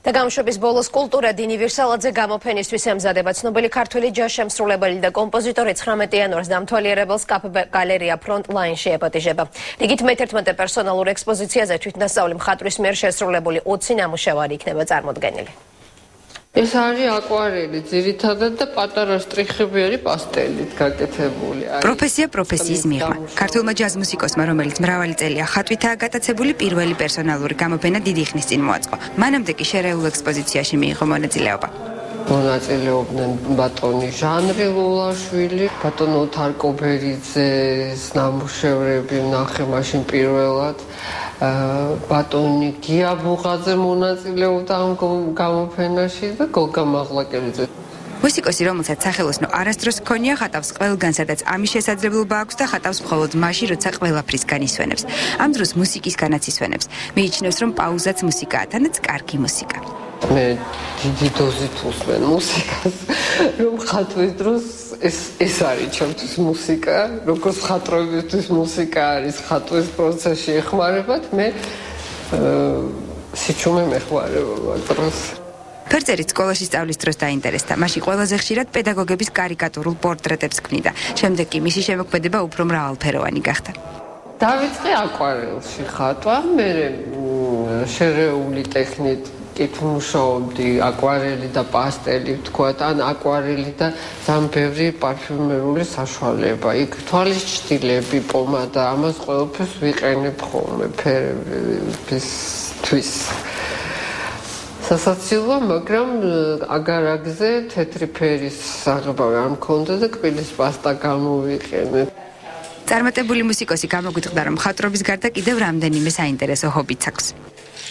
და გამშვების ბოლოს კულტურა დინივერსალაძე გამოფენისთვის ემზადება ცნობილი ქართველი ჯაზ-შემსრულებელი და კომპოზიტორი 19 იანვარს დამთვალიერებელს კაფე გალერეა ფრონტლაინში ეპატიჟება. რიგით მე-11 პერსონალურ ექსპოზიციაზე თვითნასწავლი მხატვრის მიერ შესრულებული 20 ნამუშევარი იქნება წარმოდგენილი. ეს არის აკვარელი ძირითადად და პატარა შტრიხებიანი პასტელით გაკეთებული. პროფესია პროფესიის მიღმა. ქართულმა ჯაზ მუსიკოსმა, რომელიც მრავალი წელია ხატვითაა გატაცებული, პირველი პერსონალური გამოფენა დიდი ხნის წინ მოაწყო. მანამდე კი შერეულ ექსპოზიციაში მიიღო მონაწილეობა. მონაწილეობდნენ ბატონი ჟანრი ლულაშვილი, ბატონო თარკობერიძეს ნამუშევრები ვნახე მაშინ პირველად. ბატონი გია ბუღაძე მონაწილეობდა ამ გამოფენაში და გოგა მაღლაკელიძე. მუსიკოსი, რომელსაც სახელოსნო არასდროს ჰქონია, ხატავს ყველგან, სადაც ამის შესაძლებლობა აქვს და ხატავს მხოლოდ მაშინ, როცა ყველაფრისგან ისვენებს. ამ დროს მუსიკისგანაც ისვენებს. მიიჩნევს, რომ პაუზაც მუსიკაა, თანაც კარგი მუსიკა. მე დიდი დოზით უსმენ მუსიკას, რომ ხატვის დროს ეს არის ჩემთვის მუსიკა, როგორც ხატრობისთვის მუსიკა არის ხატვის პროცესში ეხმარებათ, მე სიჩუმე მეხმარება დროს. ფერწერით სკოლაში სწავლის დროს დაინტერესდა. მაშინ ყველაზე ხშირად პედაგოგების კარიკატურულ პორტრეტებს ქმნიდა. შემდეგ კი მისი შემოქმედება უფრო მრავალფეროვანი გახდა. დავიწყე აკვარელში ხატვა, მე შერეული ტექნიკით მუშაობდი აკვარელი და პასტელი ვთქვათ, ან აკვარელი და ძალიან ბევრი პარფიუმერული საშუალება. იქ თვალის ჭრილები, პომადა, ამას ყველაფერს ვიყენებ ხოლმე ფერებისთვის. სასაცილოა, მაგრამ აგარაგზე თეთრი ფერის საღებავი არ მქონდა და კბილის პასტა გამოვიყენე. წარმატებული მუსიკოსი გამოგვიწყდა, რომ მხატვრობის გარდა კიდევ რამდენიმე საინტერესო ჰობიც აქვს.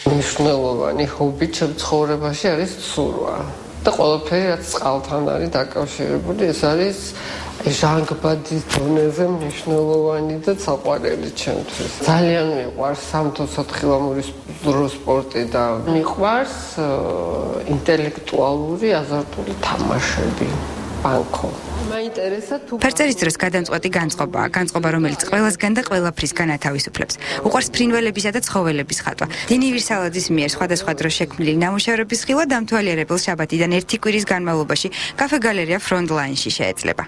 მნიშვნელოვანი ჰობი ჩემ ცხოვრებაში არის ცურვა და ყველაფერი რაც წყალთან არის დაკავშირებული, ეს არის ჟანგბადის დონეზე მნიშვნელოვანი და საყვარელი ჩემთვის. ძალიან მიყვარს სამთო-სათხილამური სპორტი და მიყვარს ინტელექტუალური აზარტული თამაშები, ბანკო. ფერწერის დროს გადამწყვეტი განწყობა, რომელიც ყველასგან და ყველაფრისგან ათავისუფლებს. უყვარს ფრინველებისა და ცხოველების ხატვა. დინივერსალაძის მიერ სხვადასხვა დროს შექმნილი ნამუშევრების ხილვა დამთვალიერებელ შაბათიდან 1 კვირის განმავლობაში კაფე გალერეა ფრონტლაინში შეეძლება.